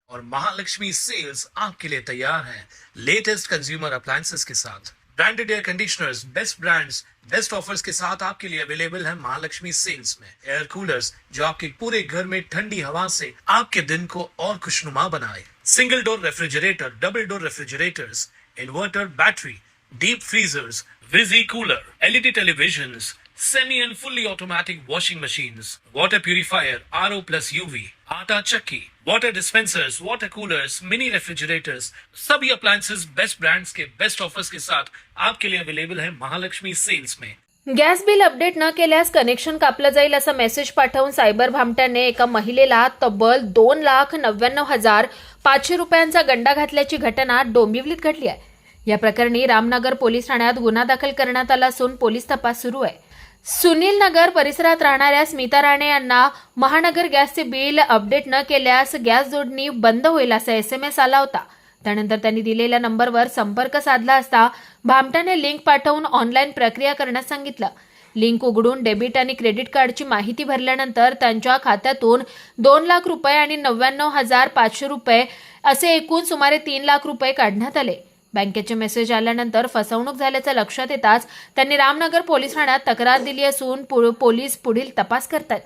और महालक्ष्मी सेल्स आपके लिए तैयार है लेटेस्ट कंज्यूमर अप्लायंसेस के साथ। Branded air conditioners, best brands, best offers के साथ आपके लिए अवेलेबल है महालक्ष्मी सेल्स में। एयर कूलर्स जो आपके पूरे घर में ठंडी हवा से आपके दिन को और खुशनुमा बनाए। Single door refrigerator, double door refrigerators, inverter battery, deep freezers, visi cooler, LED televisions, semi and fully automatic washing machines, water purifier, RO plus UV, आटा चक्की, water dispensers, water coolers, mini refrigerators, सभी appliances best brands के best offers के साथ आपके लिए available है Mahalakshmi sales में। Gas bill update न केल्यास कनेक्शन कापलं जाईल असा मेसेज पाठवून सायबर भामट्याने एका महिलेला तब्बल 2,99,500 रुपयांचा गंडा घातल्याची घटना डोंबिवलीत घडली आहे। या प्रकरणी रामनगर पोलीस ठाण्यात गुन्हा दाखल करण्यात आला असून पोलीस तपास सुरू आहे। सुनील नगर परिसरात राहणाऱ्या स्मिता राणे यांना महानगर गॅसचे बिल अपडेट न केल्यास गॅस जोडणी बंद होईल असा SMS आला होता। त्यानंतर त्यांनी दिलेल्या नंबरवर संपर्क साधला असता भामट्याने लिंक पाठवून ऑनलाईन प्रक्रिया करण्यास सांगितलं। लिंक उघडून डेबिट आणि क्रेडिट कार्डची माहिती भरल्यानंतर त्यांच्या खात्यातून 2 लाख रुपये आणि 99,500 रुपये असे एकूण सुमारे 3 लाख रुपये काढण्यात आले। बँकेचे मेसेज आल्यानंतर फसवणूक झाल्याचं लक्षात येताच त्यांनी रामनगर पोलीस ठाण्यात तक्रार दिली असून पोलीस पुढील तपास करतात।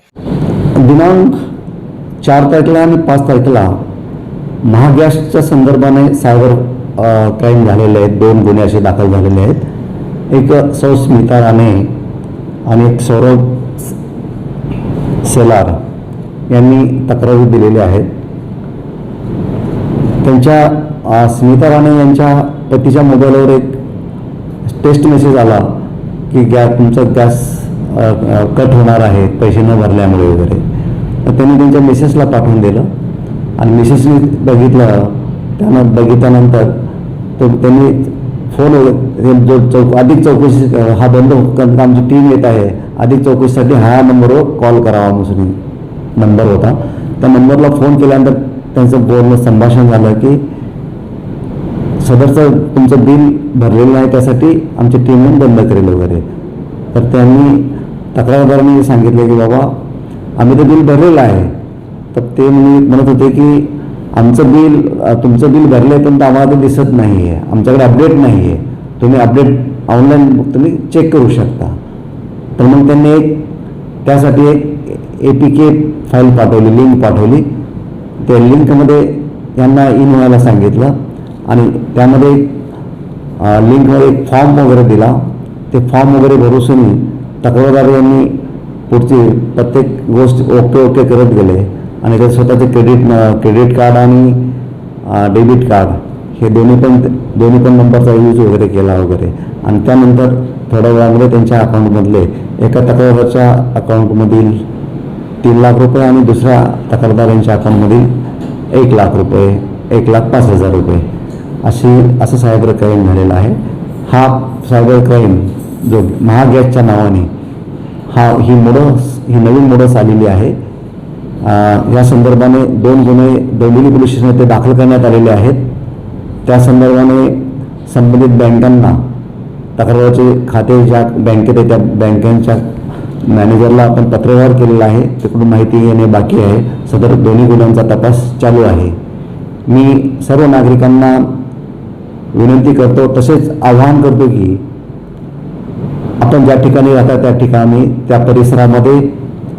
दिनांक 4 तारखेला आणि 5 तारखेला महागॅसच्या संदर्भाने सायबर क्राईम झालेले आहेत। 2 गुन्हे असे दाखल झालेले आहेत। एक सौ स्मिता राणे आणि एक सौरभ सेलार यांनी तक्रारी दिलेल्या आहेत। त्यांच्या स्मिता राणे यांच्या पतीच्या मोबाईलवर एक टेक्स्ट मेसेज आला की तुमचा गॅस कट होणार आहे पैसे न भरल्यामुळे वगैरे। तर त्यांनी त्यांच्या मिसेसला पाठवून दिलं आणि मिसेसने बघितलं। बघितल्यानंतर त्यांनी फोन अधिक चौकशी हा बंद आमची टीम येत आहे, अधिक चौकशीसाठी हा नंबरवर कॉल करावा म्हणून नंबर होता। त्या नंबरला फोन केल्यानंतर त्यांचं बोलणं संभाषण झालं की सदरचं तुमचं बिल भरलेलं नाही, त्यासाठी आमची टीमने बंद करेल वगैरे। तर त्यांनी तक्रारदारांनी सांगितले की बाबा आम्ही ते बिल भरलेलं आहे। तर ते म्हणत होते की आमचं बिल तुमचं बिल भरलं आहे पण आम्हाला ते दिसत नाही आहे, आमच्याकडे अपडेट नाही आहे, तुम्ही अपडेट ऑनलाईन तुम्ही चेक करू शकता। तर मग त्यांनी त्यासाठी एक APK फाईल पाठवली, लिंक पाठवली। त्या लिंकमध्ये यांना इन व्हायला सांगितलं आणि त्यामध्ये लिंकमध्ये एक फॉर्म वगैरे दिला। ते फॉर्म वगैरे भरूनही तक्रारदार यांनी पुढची प्रत्येक गोष्ट ओके करत गेले आणि ते स्वतःचे क्रेडिट कार्ड आणि डेबिट कार्ड हे दोन्ही पण नंबरचा यूज वगैरे केला वगैरे। आणि त्यानंतर थोड्या वेळामध्ये त्यांच्या अकाउंटमधले एका तक्रारदाराच्या अकाउंटमधील 3 लाख रुपये आणि दुसऱ्या तक्रारदार यांच्या अकाउंटमधील 1 लाख रुपये, 1,05,000 रुपये असं सायबर क्राईम झालेला आहे। हा सायबर क्राईम जो महागॅसच्या नावाने ही नवीन मोडस आलेली आहे। या संदर्भाने 2 गुन्हे डोंबिवली पोलीस स्टेशन येथे दाखल करण्यात आलेले आहेत। त्या संदर्भाने संबंधित बँकांना तक्रारदाराचे खाते ज्या बँकेत आहे त्या बँकांच्या मॅनेजरला आपण पत्रव्यवहार केलेला आहे, तिकडून माहिती येणे बाकी आहे। सदर दोन्ही गुन्ह्यांचा तपास चालू आहे। मी सर्व नागरिकांना विनंती करतो, तसेच आवाहन करतो की आपण ज्या ठिकाणी राहता त्या ठिकाणी त्या परिसरामध्ये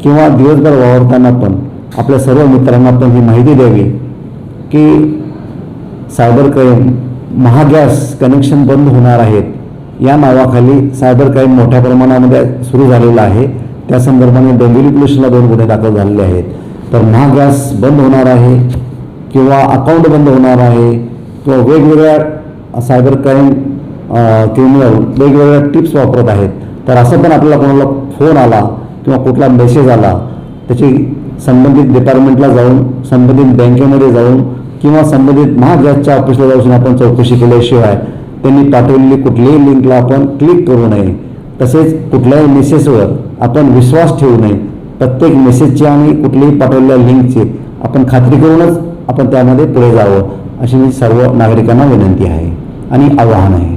किंवा दिवसभर वावरताना पण आपल्या सर्व मित्रांना पण ही माहिती द्यावी की सायबर क्राईम महागॅस कनेक्शन बंद होणार आहेत या नावाखाली सायबर क्राईम मोठ्या प्रमाणामध्ये सुरू झालेला आहे। त्या संदर्भाने डोंबिवली पोलिसांना 2 गुन्हे दाखल झालेले आहेत। तर महागॅस बंद होणार आहे किंवा अकाउंट बंद होणार आहे किंवा वेगवेगळ्या सायबर क्राईम क्रिमिनल वेगवेगळ्या टिप्स वापरत आहेत। तर असं पण आपल्याला कोणाला फोन आला किंवा कुठला मेसेज आला त्याची संबंधित डिपार्टमेंटला जाऊन, संबंधित बँकेमध्ये जाऊन किंवा संबंधित महागॅसच्या ऑफिसला जाऊन आपण चौकशी केल्याशिवाय त्यांनी पाठवलेली कुठल्याही लिंकला आपण क्लिक करू नये। तसेच कुठल्याही मेसेजवर आपण विश्वास ठेवू नये। प्रत्येक मेसेजची आणि कुठल्याही पाठवलेल्या लिंकची आपण खात्री करूनच आपण त्यामध्ये पुढे जावं अशी मी सर्व नागरिकांना विनंती आहे आणि आवाहन आहे।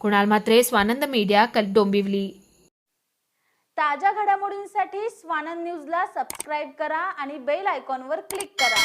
कुणाल म्हात्रे, स्वानंद मीडिया, डोंबिवली। ताज्या घडामोडींसाठी स्वानंद न्यूजला सबस्क्राइब करा आणि बेल आयकॉनवर क्लिक करा।